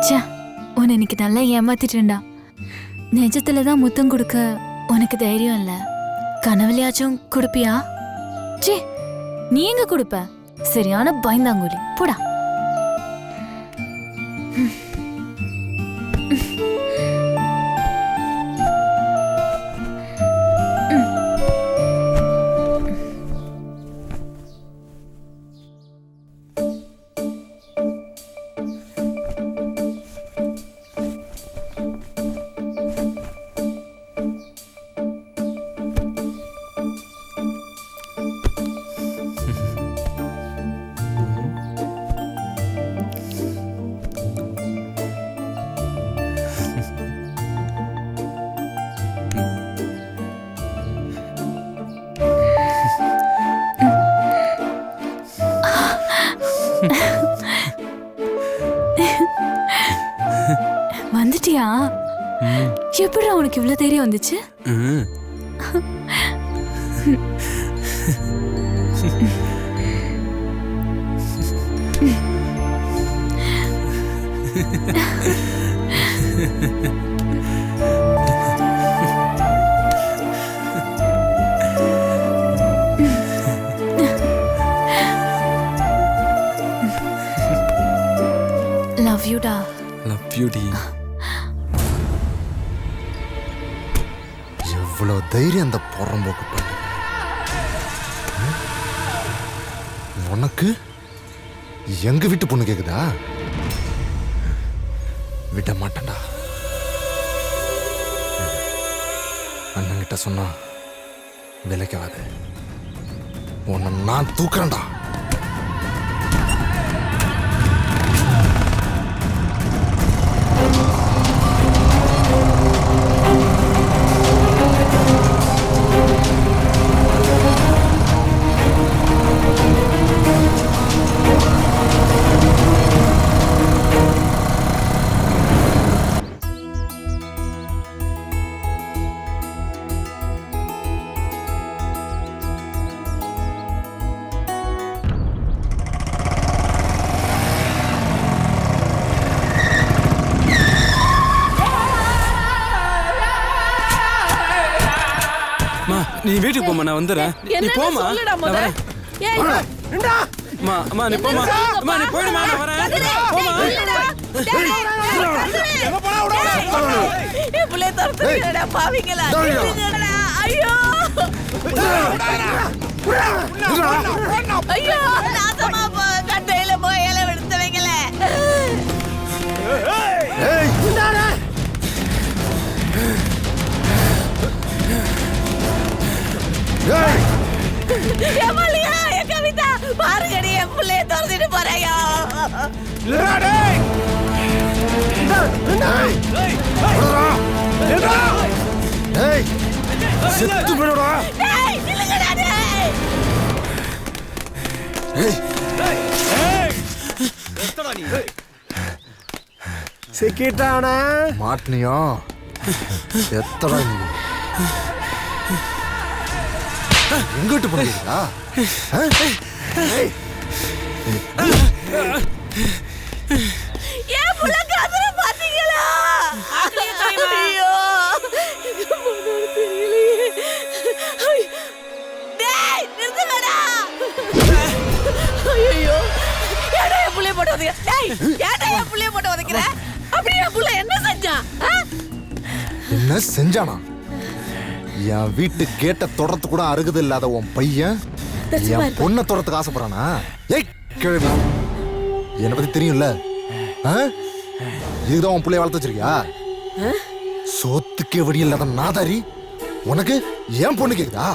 ச்சே, உன்னை இன்னைக்கு நல்லா ஏமாத்திட்டேன்டா. நிஜத்துல தான் முத்தம் கொடுக்க உனக்கு தைரியம் இல்ல. கனவுலையாச்சும் கொடுப்பியா? சே, நீ எங்க கொடுப்ப? சரியான பயந்தாங்கோலி. போடா. வந்துட்டியா? எப்படி உனக்கு இவ்வளவு தைரியம் வந்துச்சு? லவ் யூ டா. லவ் யூ டி. எவ்வளவு தைரியம் அந்த புறம்போக்கு பண்ணு. உனக்கு எங்க வீட்டு பொண்ணு கேக்குதா? விட மாட்டேன்டா. அண்ணங்கிட்ட சொன்னா விலைக்காது. உன்னை நான் தூக்குறேன்டா. நீ வீட்டுக்கு போமா, நான் வந்துடுறேன். நீ போமா. அம்மா நீ போமா. அம்மா நீ போயிடுமா, நான் வரேன். போமா. ஐயோ கட்டையில போய் இலை எடுத்து வைக்கல. கவிதா பாருங்கடி, என் பிள்ளைய துறந்துட்டு போறையா? சிக்கிட்டானா மாட்டினியோ? எத்தனை எங்கிட்டு போனீங்களா? ஏன் புள்ள காதுல பாத்தீங்களா? ஐயோ டேய் நிறுத்துங்கடா. ஐயோ ஏடா என் புள்ளைய போட்டு வதக்கிற? டேய் ஏடா என் புள்ளைய போட்டு வதக்கிற? அப்படியே என் புள்ள என்ன செஞ்சான்? என்ன செஞ்சானா? என் வீட்டு கேட்ட தொடர்த்து கூட அருகது இல்லாத உன் பையன் என் பொண்ணை தொடர்த்துக்கு ஆசைப்படுறானா? ஏய் கேள்வி, என்னை பத்தி தெரியும்ல. இதுதான் உன் பிள்ளைய வளர்த்து வச்சிருக்கியா? சோத்துக்கே வழி இல்லாத நாதாரி உனக்கு என் பொண்ணு கேக்குதா?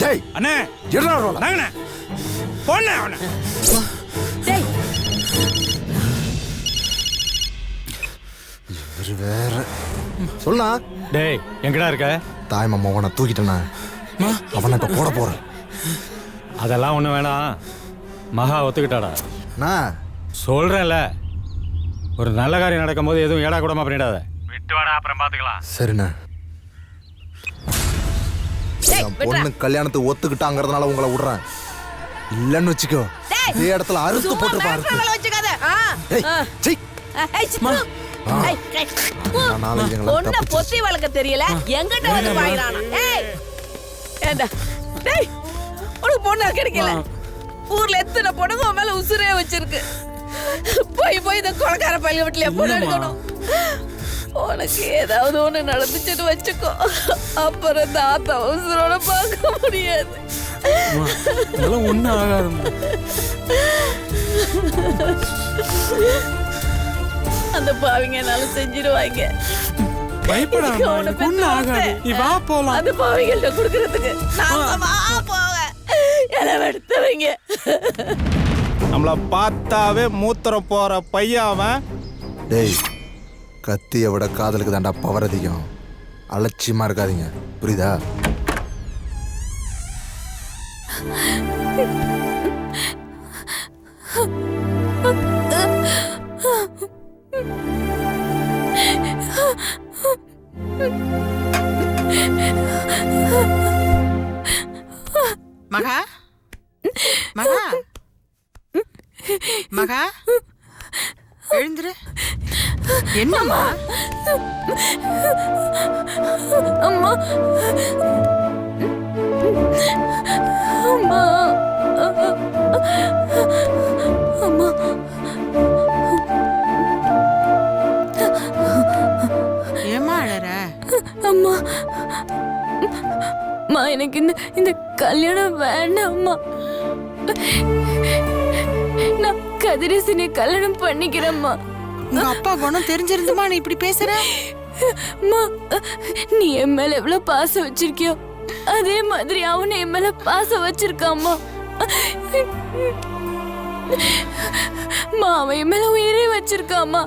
டேய் அண்ணே என்ன ரோல நாங்கண்ணே பொண்ணே அவனே. டேய் இவரு வேற சொல்லா. டேய் எங்கடா இருக்க? தாய் மாமா அவனை தூக்கிட்டேனா? அவனை இப்ப போட போறேன். அதெல்லாம் ஒண்ணு வேணாம். மகா ஒத்துக்கிட்டாடா. நான் சொல்றேன்ல, ஒரு நல்ல காரியம் நடக்கும் போது எதுவும் ஏடா கூடமா பண்ணிடாத. விட்டு வாடா, அப்புறம் பாத்துக்கலாம். சரிண்ணா. என் பொண்ணு கல்யாணத்துக்கு ஒத்துக்கிட்டாங்கிறதுனால உங்களை விடுறேன். இல்லன்னு வச்சுக்கோ, இதே இடத்துல அறுத்து போட்டுருப்பாரு. நாளைக்கு எங்களை பொண்ண தப்பிச்சு. பொத்தி வளர்க்க தெரியல எங்கிட்ட வந்து வாயிறானா? ஏய் ஏண்டா டேய் உனக்கு பொண்ணா கிடைக்கல. ஊர்ல எத்தனை பொண்ணுங்க உன் மேல உசுரே வச்சிருக்கு. போய் போய் இந்த கொலைக்கார பையன் வீட்டுல பொண்ணு எடுக்கணும். உனக்கு ஏதாவது ஒண்ணு நடந்துச்சுன்னு வச்சுக்கோ, அப்புறம் இந்த ஆத்தா உசுரோட பார்க்க முடியாது. இதெல்லாம் ஒண்ணும் ஆகாது. அந்த பாவிங்க என்னால செஞ்சிருவாங்க. பயப்படாம ஒண்ணும் ஆகாது. நீ வா போலாம். அந்த பாவிங்கள்ட்ட குடுக்கறதுக்கு நான் போவேன். எல்லாம் எடுத்தவங்க நம்மள பார்த்தாவே மூத்திரம் போற பையன் அவன். டேய், கத்தியை விட காதலுக்கு தாண்டா பவர் அதிகம். அலட்சியமா இருக்காதீங்க, புரியுதா? மகா மகா மகா எழுந்துரு. என்னம்மா? அம்மா அம்மா அம்மா ஏம்மா அழற? அம்மா அம்மா எனக்கு இந்த கல்யாணம் வேண்டாம்மா. நான் கதிரேசனை கல்யாணம் பண்ணிக்கிறேம்மா. உங்க அப்பா குணம் தெரிஞ்சிருந்துமா நீ இப்படி பேசுற? அம்மா, நீ என் மேல எவ்வளவு பாசம் வச்சிருக்கியோ அதே மாதிரி அவனை என் மேல பாசம் வச்சிருக்காம்மா. அவன் என் மேல உயிரே வச்சிருக்காம்மா.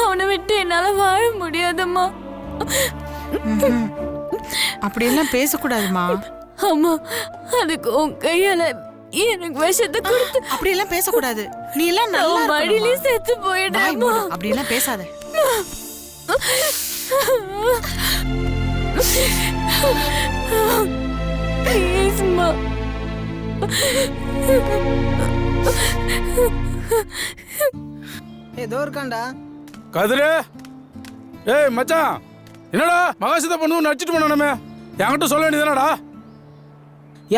அவனை விட்டு என்னால வாழ முடியாதம்மா. அப்படியெல்லாம் பேசக்கூடாதுமா. அம்மா, அதுக்கு உன் கையால எனக்கு விஷத்தை கொடுத்து அப்படியெல்லாம் பேசக்கூடாது. நீ எல்லாம் நல்லா மடியிலே இருக்கணும்மா. செத்து வாய் போயிடாமா. மூடு. அப்படியெல்லாம் பேசாத. ப்ளீஸ்மா. ஏதோ இருக்காண்டா. கதிரு, ஏய் மச்சான், என்னடா மகாசித பொண்ணு நடிச்சிட்டு போனானே, என்கிட்ட சொல்ல வேண்டியதுனடா.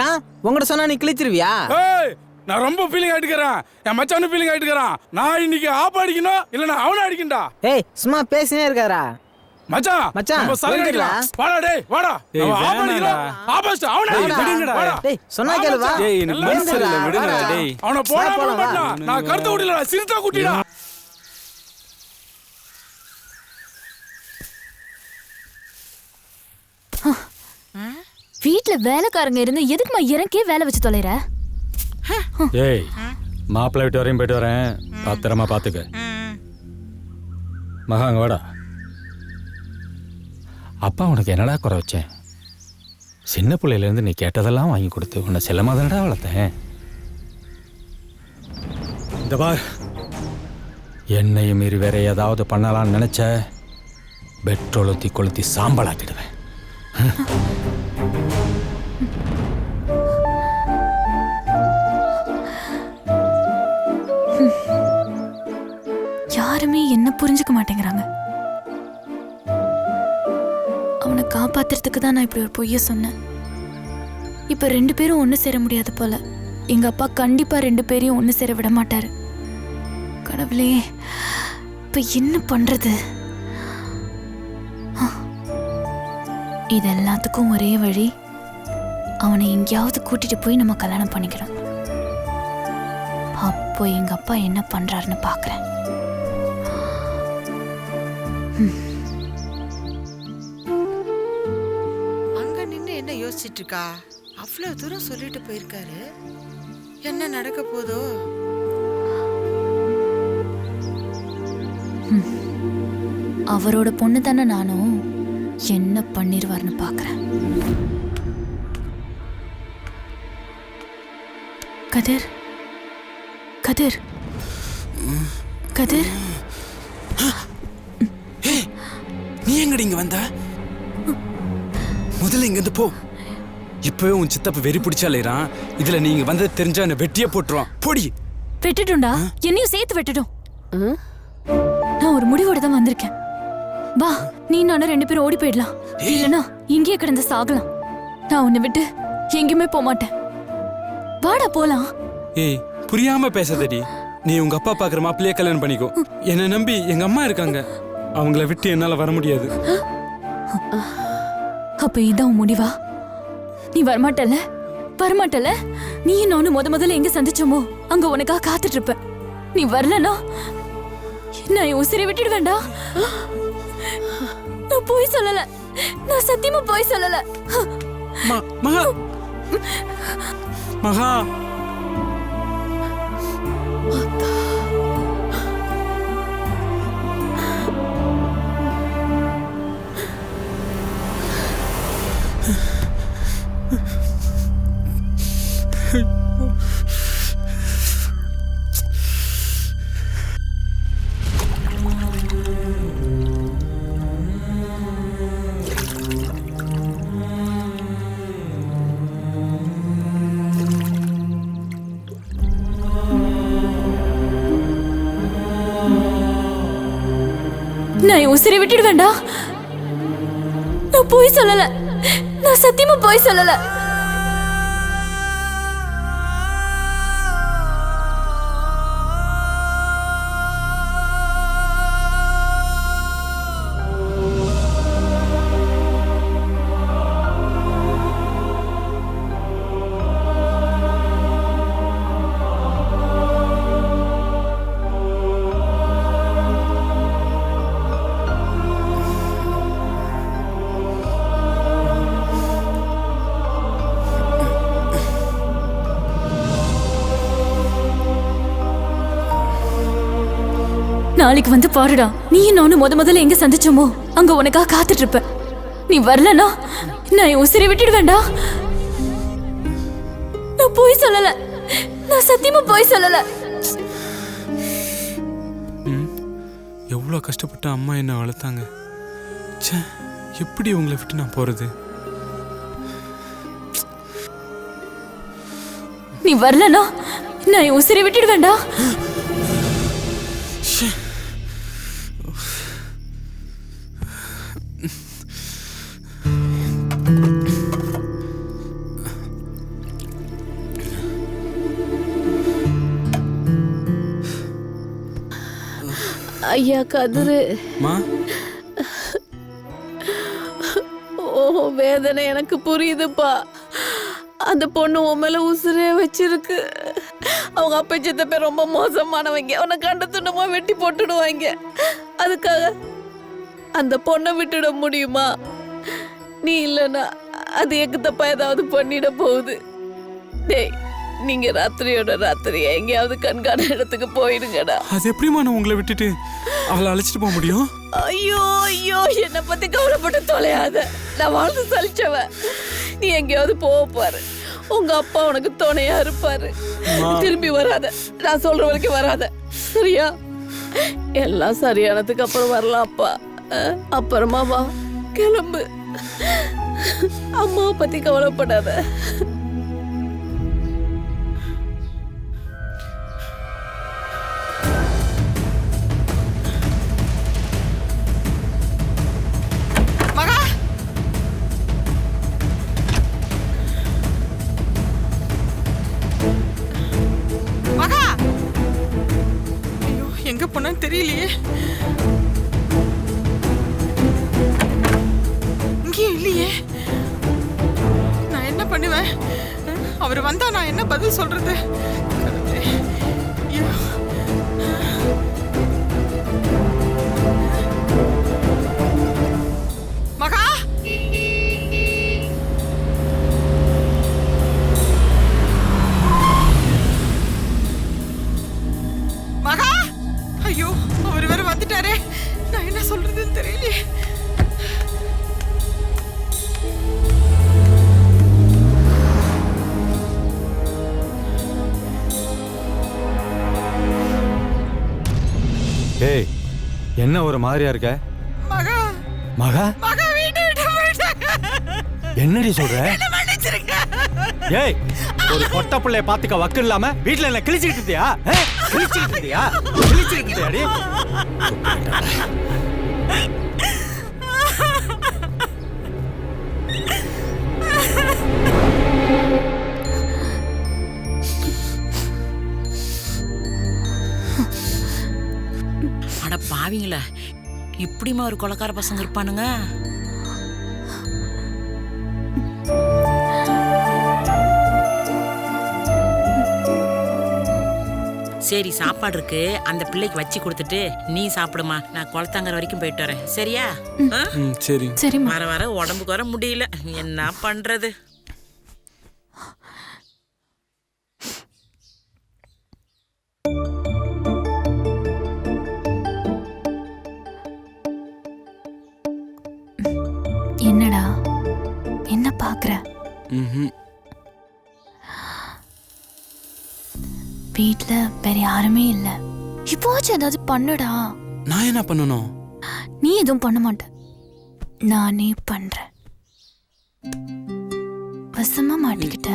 ஏன் உங்கள்கிட்ட சொன்னா நீ கிழிச்சிருவியா? ஏய், நான் ரொம்ப ஃபீலிங் ஆயிட்டுக்கிறேன். என் மச்சானு ஃபீலிங் ஆயிட்டுக்கிறான். நான் இன்னைக்கு ஆப் அடிக்கணும், இல்ல நான் அவனை அடிக்கண்டா. ஏய் சும்மா பேசினே இருக்காரா மச்சான், மச்சான், நம்ம சரக்கு எதுக்குடா? அடிக்கலாம். வாடா டேய், வாடா. டேய், நம்ம ஆப் வேணாம்டா. அடிக்கலாம். ஆபாஸ்ட் அவனை வாடா. விடுங்கடா. வாடா. டேய் சொன்னா கேளு வா. டேய், எனக்கு எல்லாம் மனசு இல்ல, சரிடா. விடுங்கடா, வாடா. டேய். அவனை போடா போலாம், வா. மாட்டான். நான் கருத்து விடலடா, சிறுத்தா குட்டிடா. வீட்ல வேலைக்காரங்க இருந்து எதுக்குமா இறக்கே வேலை வச்சு தொலைற? ஏய், மாப்பிள்ளை வீட்டு வரையும் போயிட்டு வரேன், பத்திரமா பாத்துக்க. மகா அங்க வாடா. அப்பா உனக்கு என்னடா குறை வச்சேன்? சின்ன பிள்ளையிலேருந்து நீ கேட்டதெல்லாம் வாங்கி கொடுத்து உன்னை செல்லமா தானடா வளர்த்தேன். இந்த பார், என்னையும் மீறி வேற ஏதாவது பண்ணலாம்னு நினைச்ச பெட்ரோல் ஊத்தி கொளுத்தி சாம்பலாக்கிடுவேன். யாருமே என்ன புரிஞ்சுக்க மாட்டேங்கிறாங்க. அவனை காப்பாத்துறதுக்கு தான் நான் இப்படி ஒரு பொய்ய சொன்னேன். இப்ப 2 பேரும் ஒண்ணு சேர முடியாது போல. எங்க அப்பா கண்டிப்பா 2 பேரையும் ஒண்ணு சேர விட மாட்டாரு. கடவுளே, இப்ப என்ன பண்றது? இது எல்லாத்துக்கும் ஒரே வழி, அவனை எங்கேயாவது கூட்டிட்டு போய் நம்ம கல்யாணம் பண்ணிக்கிறோம். அப்போ எங்க அப்பா என்ன பண்றாருன்னு பாக்குறேன். அங்க நின்னு என்ன யோசிச்சிட்டு இருக்கா? அவ்வளவு தூரம் சொல்லிட்டு போயிருக்காரு. என்ன நடக்க போதோ? அவரோட பொண்ணு தானே நானும். என்ன பண்ணிருவார்னு பாக்குறேன். கதிர், கதிர், கதிர், நீ எங்கடி இங்க வந்த? முதல்ல இங்க இருந்து போ. இப்பவே உன் சித்தப்ப வெறி பிடிச்சாலேறான். இதுல நீங்க வந்தது தெரிஞ்சா என்ன வெட்டியே போட்டுருவான். போடி. வெட்டுட்டும்டா, என்னையும் சேர்த்து வெட்டுட்டும். நான் ஒரு முடிவோட தான் வந்திருக்கேன். வா, நீ நானும் 2 பேரும் ஓடி போயிடலாம். இல்லனா இங்கேயே கிடந்து சாகலாம். நான் உன்னை விட்டு எங்கேயுமே போக மாட்டேன். வாடா போலாம். ஏய், புரியாம பேசாதடி. நீ உங்க அப்பா பாக்குற மாப்பிள்ளையே கல்யாணம் பண்ணிக்கோ. என்னை நம்பி எங்க அம்மா இருக்காங்க. அவங்கள விட்டு என்னால வர முடியாது. அப்ப இதான் உன் முடிவா? நீ வரமாட்டல? வரமாட்டல? நீ நானும் முதல்ல எங்க சந்திச்சோமோ அங்க உனக்காக காத்துட்டு இருப்பேன். நீ வரலனா நான் என் உசிரை விட்டுடுவேண்டா. நான் போய் சொல்லல. நான் சத்தியமா போய் சொல்லல. மகா மகா நான் என் உசிரை விட்டுடுவேண்டா. நான் போய் சொல்லல. நான் சத்தியமா போய் சொல்லல. நாளைக்கு வந்து பாருடா. நீயும் நானும் முதல்ல எங்க சந்திச்சோமோ அங்க உனக்காக காத்துட்டு இருப்பேன். நீ வரலனா நான் என் உசிரை விட்டுடுவேண்டா. நான் போய் சொல்லல. நான் சத்தியமா போய் சொல்லல. எவ்வளோ கஷ்டப்பட்டு அம்மா என்ன வளர்த்தாங்க. ச்சே, எப்படி உங்களை விட்டு நான் போறது? நீ வரலனா நான் என் உசிரை விட்டுடுவேண்டா. ஐயா கதிரு, மா, ஓ வேதனை எனக்கு புரியுதுப்பா. அந்த பொண்ணு உன் மேல உசுரே வச்சிருக்கு. அவங்க அப்பா சித்தப்பே ரொம்ப மோசமானவங்க. அவனை கண்ட துண்டமா வெட்டி போட்டுடுவாங்க. அதுக்காக அந்த பொண்ணை விட்டுட முடியுமா? நீ இல்லைன்னா அது எக்கு தப்பா ஏதாவது பண்ணிட போகுது. டேய், நீங்க ராத்திரியோட ராத்திரி எங்கேயாவது கண்காண இடத்துக்கு போயிடுங்கடா. அது எப்படிமா நான் உங்களை விட்டுட்டு அவளை அழைச்சிட்டு போக முடியும்? ஐயோ ஐயோ, என்னை பத்தி கவலைப்பட்டு தொலையாத. நான் வாழ்ந்து சலிச்சவ. நீ எங்கேயாவது போக பாரு. உங்க அப்பா உனக்கு துணையா இருப்பாரு. திரும்பி வராத. நான் சொல்ற வரைக்கும் வராத, சரியா? எல்லாம் சரியானதுக்கு அப்புறம் வரலாம் அப்பா. அப்புறமா வா, கிளம்பு. அம்மாவை பத்தி கவலைப்படாத. எங்க போனான்னு தெரியலையே. இங்கேயும் இல்லையே. நான் என்ன பண்ணுவேன்? அவர் வந்தா நான் என்ன பதில் சொல்றது? ஐயோ. மகா, மகா, ஐயோ, அவர் வேற வந்துட்டாரே. நான் என்ன சொல்றதுன்னு தெரியலையே. ஏய், என்ன ஒரு மாதிரியா இருக்க? மகா, மகா, மகா வீட்டை விட்டு போயிட்டாங்க. என்னடி சொல்ற? என்ன மன்னிச்சிருங்க. ஏய், ஒரு பொட்ட பிள்ளைய பாத்துக்க வக்கு இல்லாம வீட்டுல என்ன கிழிச்சுக்கிட்டு இருந்தியா? கிழிச்சுக்கிட்டு இருந்தியா? கிழிச்சுக்கிட்டு இருந்தியாடி? அட பாவிங்களா, இப்படிமா ஒரு கொலைக்கார பசங்க இருப்பானுங்க. சரி, சாப்பாடு இருக்கு, அந்த பிள்ளைக்கு வச்சு கொடுத்துட்டு நீ சாப்பிடுமா. நான் குளத்தாங்கர வரைக்கும் போயிட்டு வரேன். சரியா? சரி. சரிம்மா. வர வர உடம்புக்கு வர முடியல, என்ன பண்றது? என்னடா என்ன பாக்குற? வீட்ல வேற யாருமே இல்ல. இப்போச்சு ஏதாவது பண்ணுடா. நான் என்ன பண்ணணும்? நீ எதுவும் பண்ண மாட்ட, நானே பண்றேன். வசமா மாட்டிக்கிட்ட.